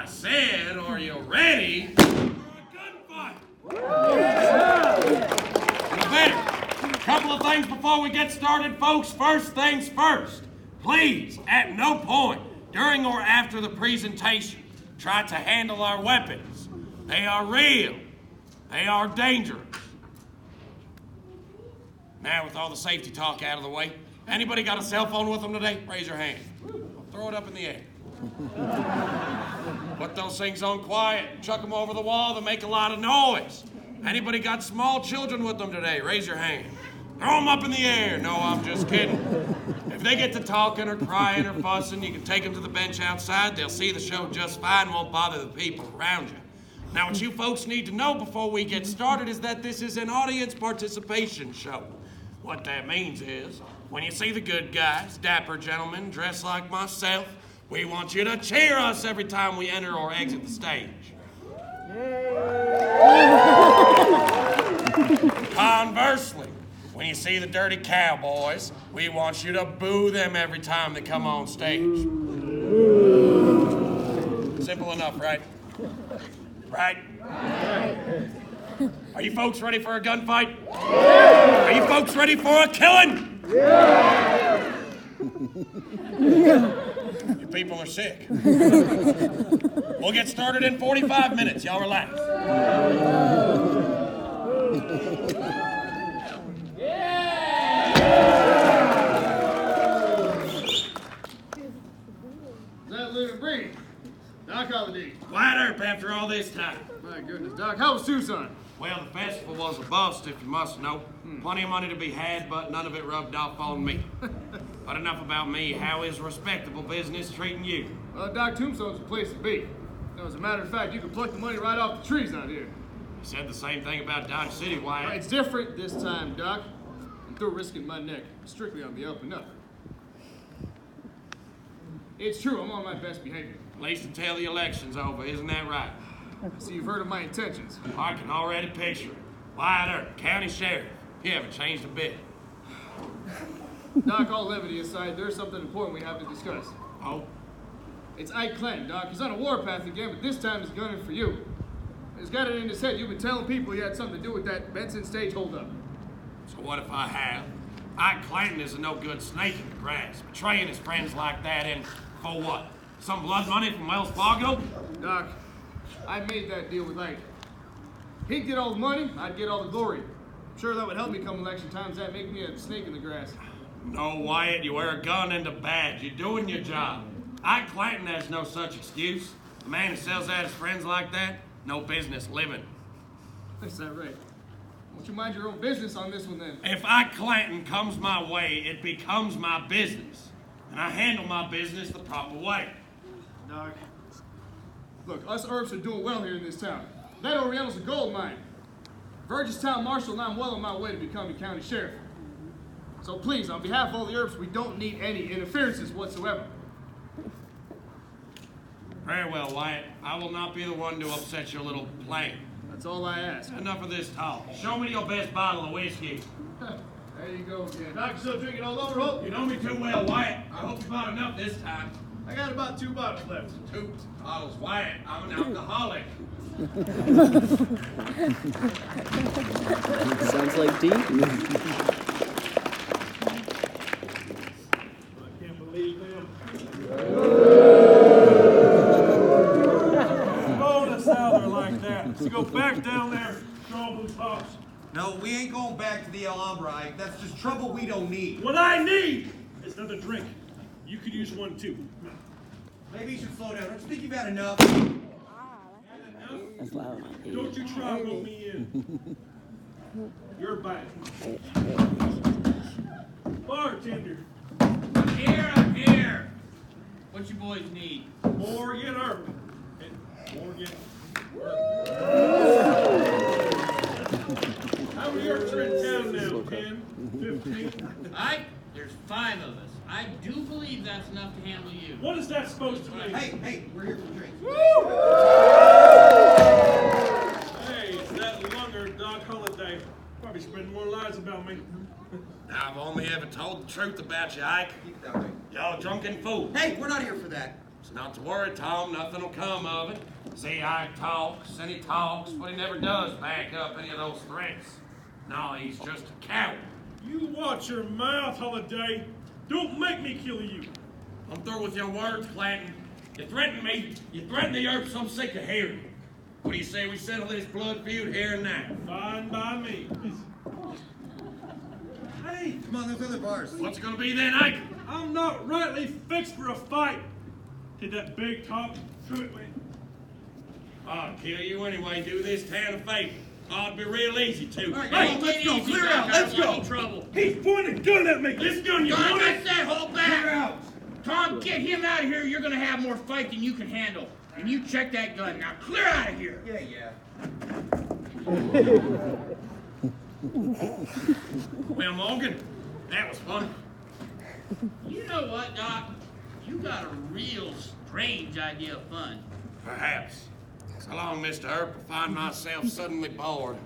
I said, are you ready for a gunfight? You better. A couple of things before we get started, folks. First things first. Please, at no point during or after the presentation, try to handle our weapons. They are real. They are dangerous. Now, with all the safety talk out of the way, anybody got a cell phone with them today? Raise your hand. Throw it up in the air. Put those things on quiet. Chuck them over the wall. They make a lot of noise. Anybody got small children with them today? Raise your hand. Throw them up in the air. No, I'm just kidding. If they get to talking or crying or fussing, you can take them to the bench outside. They'll see the show just fine, won't bother the people around you. Now, what you folks need to know before we get started is that this is an audience participation show. What that means is, when you see the good guys, dapper gentlemen dressed like myself, we want you to cheer us every time we enter or exit the stage. Conversely, when you see the dirty cowboys, we want you to boo them every time they come on stage. Simple enough, right? Right? Are you folks ready for a gunfight? Yeah. Are you folks ready for a killing? Yeah. You people are sick. We'll get started in 45 minutes. Y'all relax. Is that living breed? Doc Holiday. Quiet Earp after all this time. My goodness, Doc, how was Tucson? Well, the festival was a bust, if you must know. Plenty of money to be had, but none of it rubbed off on me. But enough about me. How is respectable business treating you? Well, Doc, Tombstone's the place to be. As a matter of fact, you can pluck the money right off the trees out here. You said the same thing about Dodge City, Wyatt. Well, it's different this time, Doc. I'm through risking my neck. Strictly on the up and up. It's true, I'm on my best behavior. At least until the election's over, isn't that right? So you've heard of my intentions. I can already picture it. Wyatt Earp, county sheriff. You haven't changed a bit. Doc, all levity aside, there's something important we have to discuss. Oh? It's Ike Clanton, Doc. He's on a warpath again, but this time he's gunning for you. He's got it in his head. You've been telling people he had something to do with that Benson stage holdup. So what if I have? Ike Clanton is a no-good snake in the grass, betraying his friends like that, and for what? Some blood money from Wells Fargo? Doc, I made that deal with Ike. He'd get all the money, I'd get all the glory. I'm sure that would help me come election times. That make me a snake in the grass. No, Wyatt, you wear a gun and a badge. You're doing your job. Ike Clanton has no such excuse. A man who sells out his friends like that, no business living. Is that right? Won't you mind your own business on this one then? If Ike Clanton comes my way, it becomes my business. And I handle my business the proper way. Doc, look, us Earps are doing well here in this town. That Oriental's a gold mine. Burgess Town Marshal, and I'm well on my way to becoming county sheriff. So please, on behalf of all the Earps, we don't need any interferences whatsoever. Very well, Wyatt. I will not be the one to upset your little plan. That's all I ask. Enough of this talk. Show me your best bottle of whiskey. There you go again. Doc, you still drinking all over, Hope? You know me too well, Wyatt. I hope you bought enough this time. I got about 2 bottles left. 2 bottles, Wyatt. I'm an alcoholic. Sounds like tea. I can't believe them. Going to Souther like that. So go back down there and show them who's boss. No, we ain't going back to the Alhambra. That's just trouble we don't need. What I need is another drink. You could use one too. Maybe you should slow down. Don't you think you've had enough? That's loud. Don't you try to roll me in. You're back. Bartender. I'm here. What you boys need? More get Earp. And more get How many Earps are in town now? 10? 15? There's 5 of us. I do believe that's enough to handle you. What is that supposed to mean? Hey, we're here for drinks. Hey, it's that lunger, Doc Holiday. Probably spreading more lies about me. I've only ever told the truth about you, Ike. Keep that way. Y'all drunken fool. Hey, we're not here for that. So not to worry, Tom, nothing will come of it. See, Ike talks and he talks, but he never does back up any of those threats. No, he's just a coward. You watch your mouth, Holiday. Don't make me kill you. I'm through with your words, Clanton. You threaten me, you threaten the Earps, I'm sick of hearing it. What do you say we settle this blood feud here and now? Fine by me. Hey, Come on, those other bars. What's it gonna be then, Ike? I'm not rightly fixed for a fight. Did that big top through it, man? I'll kill you anyway, do this town a favor. Oh, it'd be real easy too. All right, come on, let's go. Clear out. Let's go. Trouble. He's pointing a gun at me. This gun, you Don, want I it? said hold Clear back. out. Tom, get him out of here. You're gonna have more fight than you can handle. And you check that gun. Now clear out of here. Yeah. Well, Morgan, that was fun. You know what, Doc? You got a real strange idea of fun. Perhaps. So long, Mr. Earp. I find myself suddenly bored.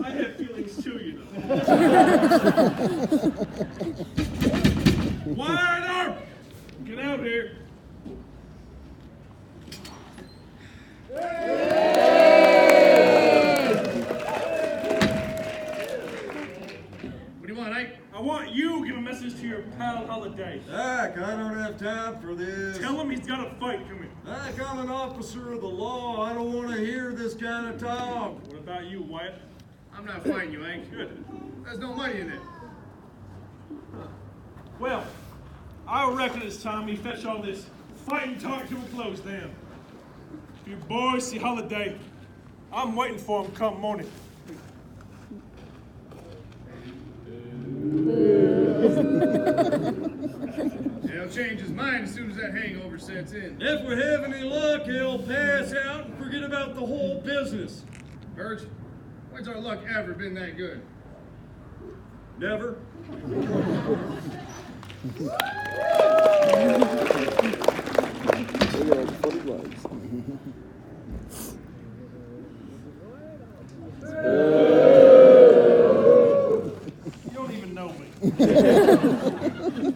I have feelings too, you know. Wide Earp! Get out here. What do you want, Ike? I want you to give a message to your pal Holiday. Doc, I don't have time for this. Tell him he's got a fight coming. Doc, I'm an officer of the law. I don't want to hear this kind of talk. What about you, Wyatt? I'm not fighting you, Ike. Good. There's no money in it. Well, I reckon it's time we fetch all this fighting talk to a close then. If you boys see Holiday, I'm waiting for him come morning. He'll change his mind as soon as that hangover sets in. If we have any luck, he'll pass out and forget about the whole business. Verge, when's our luck ever been that good? Never. You don't even know me.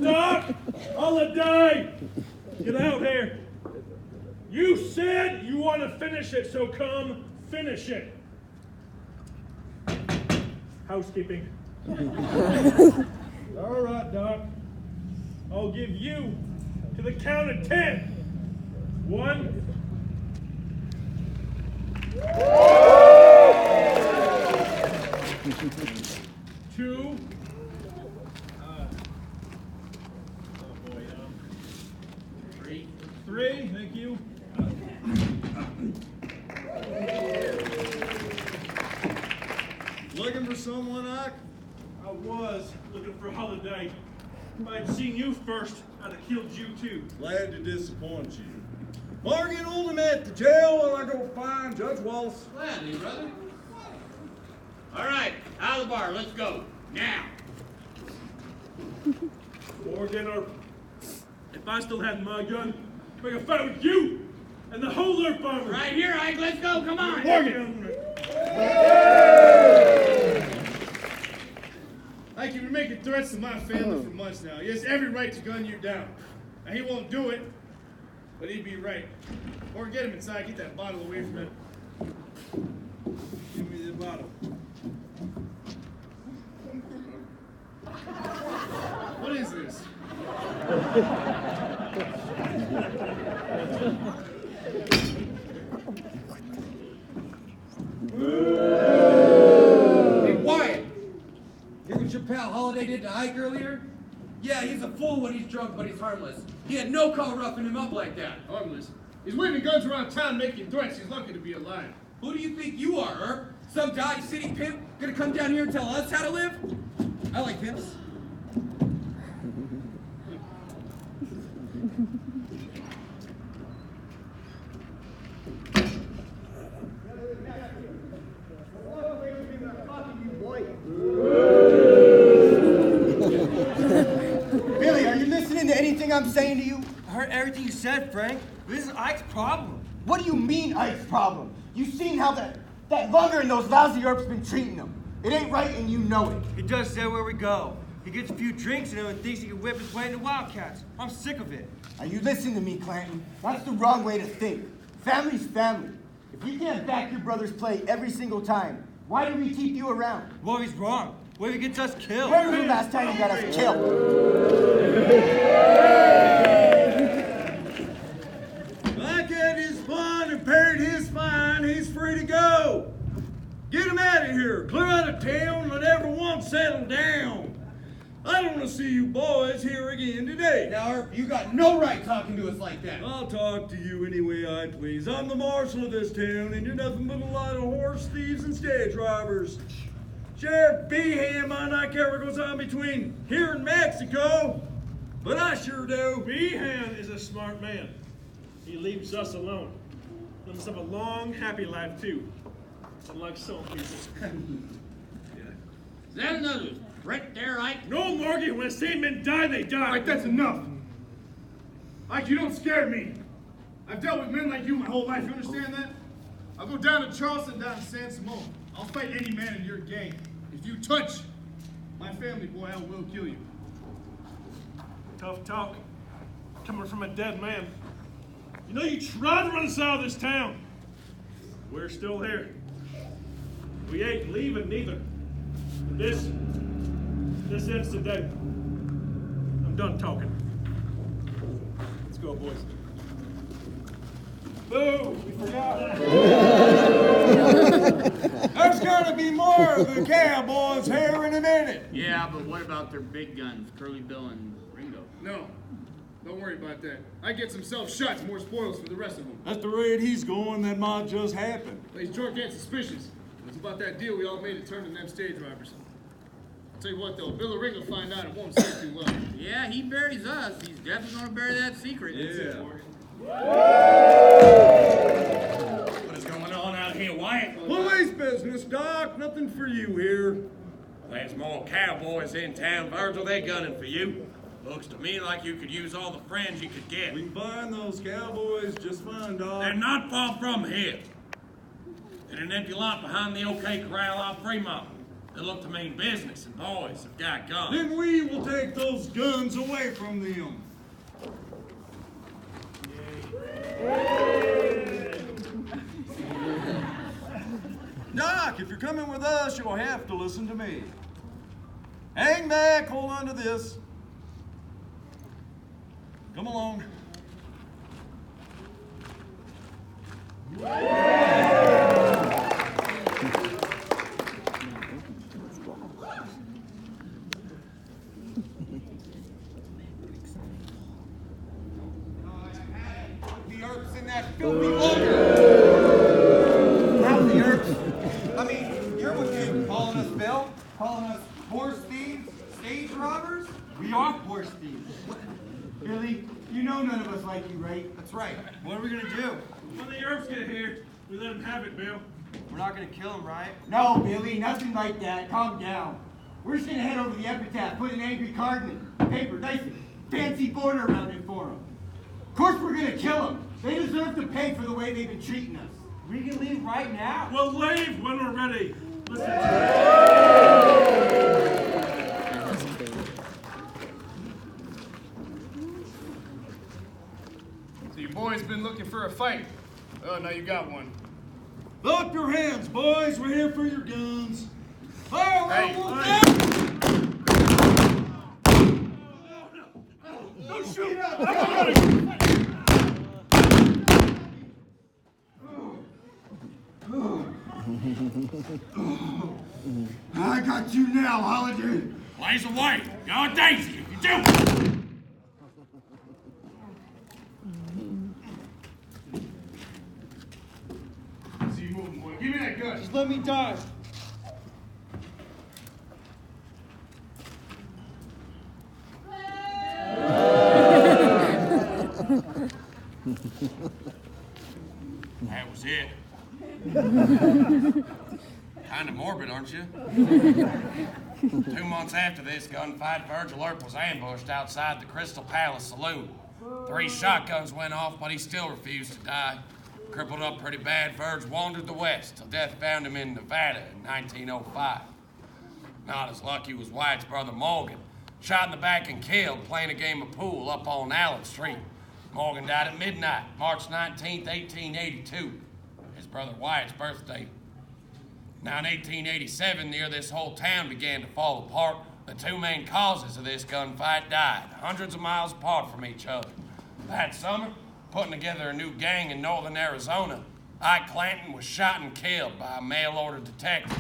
Doc! Holiday! Get out here. You said you want to finish it, so come finish it. Housekeeping. All right, Doc. I'll give you to the count of 10. 1. 2. Oh boy, 3. 3, thank you. Looking for someone, Ike? I was looking for Holiday. If I'd seen you first, I'd have killed you too. Glad to disappoint you. Morgan, hold him at the jail while I go find Judge Wallace. Gladly, brother. All right, out of the bar. Let's go. Now. Morgan, or if I still had my gun, I'd make a fight with you and the whole Earth Army. Right here, Ike. Let's go. Come on. Morgan! Ike, you've been making threats to my family for months now. He has every right to gun you down. Now, he won't do it, but he'd be right. Or get him inside, get that bottle away from him. Give me the bottle. What is this? Hey, Wyatt! Hear what your pal Holiday did to Ike earlier? Yeah, he's a fool when he's drunk, but he's harmless. He had no call roughing him up like that. Harmless. He's waving guns around town making threats. He's lucky to be alive. Who do you think you are, Earp? Some Dodge City pimp gonna come down here and tell us how to live? I like pimps. Billy, are you listening to anything I'm I'm saying to you? I heard everything you said, Frank. This is Ike's problem. What do you mean, Ike's problem? You've seen how that lugger and those lousy Earps been treating him. It ain't right and you know it. He does say where we go. He gets a few drinks and then thinks he can whip his way into Wildcats. I'm sick of it. Now you listen to me, Clanton. That's the wrong way to think. Family's family. If you can't back your brother's play every single time, why do we keep you around? What if he's wrong? What if he gets us killed? When was the last time he got us killed? Wildcat is fun and paid his fine. He's free to go. Get him out of here. Clear out of town. Let everyone settle down. I don't want to see you boys here again today. Now, Earp, you got no right talking to us like that. I'll talk to you any way I please. I'm the marshal of this town, and you're nothing but a lot of horse thieves and stage robbers. Sheriff Behan might not care what goes on between here and Mexico, but I sure do. Behan is a smart man. He leaves us alone. Let us have a long, happy life, too. Unlike some people. Is that another threat there, Ike? No, Morgan, when the same men die, they die. All right, that's enough. Ike, you don't scare me. I've dealt with men like you my whole life, you understand that? I'll go down to Charleston, down to San Simon. I'll fight any man in your gang. If you touch my family, boy, I will kill you. Tough talk. Coming from a dead man. You know you tried to run us out of this town. We're still here. We ain't leaving neither. This ends today. I'm done talking. Let's go, boys. Boo! We forgot. There's gonna be more of the cowboys here in a minute. Yeah, but what about their big guns, Curly Bill and Ringo? No, don't worry about that. I get some self-shots, more spoils for the rest of them. That's the rate he's going, that might just happen. He's drunk and suspicious. It's about that deal we all made to turn to them stage robbers. I'll tell you what though, Bill Ring will find out it won't sit too well. Yeah, he buries us. He's definitely gonna bury that secret. Yeah. What is going on out here, Wyatt? Police business, Doc. Nothing for you here. There's more cowboys in town. Virgil, they're gunning for you. Looks to me like you could use all the friends you could get. We can find those cowboys just fine, Doc. They're not far from here. In an empty lot behind the OK Corral off Fremont. They look to mean business and boys have got guns. Then we will take those guns away from them. Doc, if you're coming with us, you'll have to listen to me. Hang back, hold on to this. Come along. The Earps in that filthy lugger. How's the Earps? I mean, you're what you calling us, Bill? Calling us horse thieves, stage robbers? We are horse thieves. Billy, you know none of us like you, right? That's right. What are we gonna do? When the Earps get here, we let them have it, Bill. We're not gonna kill him, right? No, Billy, nothing like that. Calm down. We're just gonna head over to the epitaph, put an angry card in it, paper, nice fancy border around it for them. Of course we're gonna kill them. They deserve to pay for the way they've been treating us. We can leave right now. We'll leave when we're ready. Listen to So you boys been looking for a fight. Oh, now you got one. Up your hands, boys. We're here for your guns. Fire Hey, one hey. Don't shoot! I got you now, Holiday. Blaze away! You're a daisy if you do! See you moving, boy. Give me that gun. Just let me die. That was it. Kind of morbid, aren't you? 2 months after this gunfight, Virgil Earp was ambushed outside the Crystal Palace Saloon. 3 shotguns went off, but he still refused to die. Crippled up pretty bad, Virg wandered the west till death found him in Nevada in 1905. Not as lucky was Wyatt's brother Morgan, shot in the back and killed playing a game of pool up on Allen Street. Morgan died at midnight, March 19th, 1882, his brother Wyatt's birthday. Now in 1887, near this whole town began to fall apart. The 2 main causes of this gunfight died, hundreds of miles apart from each other. That summer, putting together a new gang in northern Arizona, Ike Clanton was shot and killed by a mail-order detective.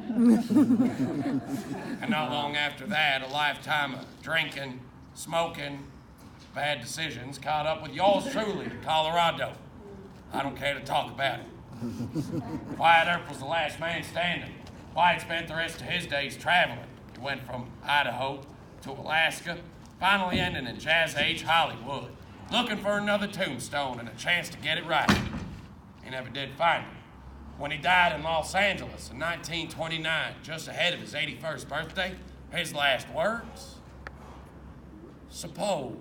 And not long after that, a lifetime of drinking, smoking, bad decisions caught up with yours truly in Colorado. I don't care to talk about it. Wyatt Earp was the last man standing. Wyatt spent the rest of his days traveling. He went from Idaho to Alaska, finally ending in Jazz Age Hollywood, looking for another tombstone and a chance to get it right. He never did find it. When he died in Los Angeles in 1929, just ahead of his 81st birthday, his last words, suppose.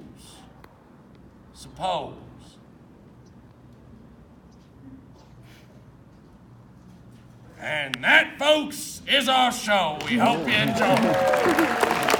And that, folks, is our show. We hope you enjoy it.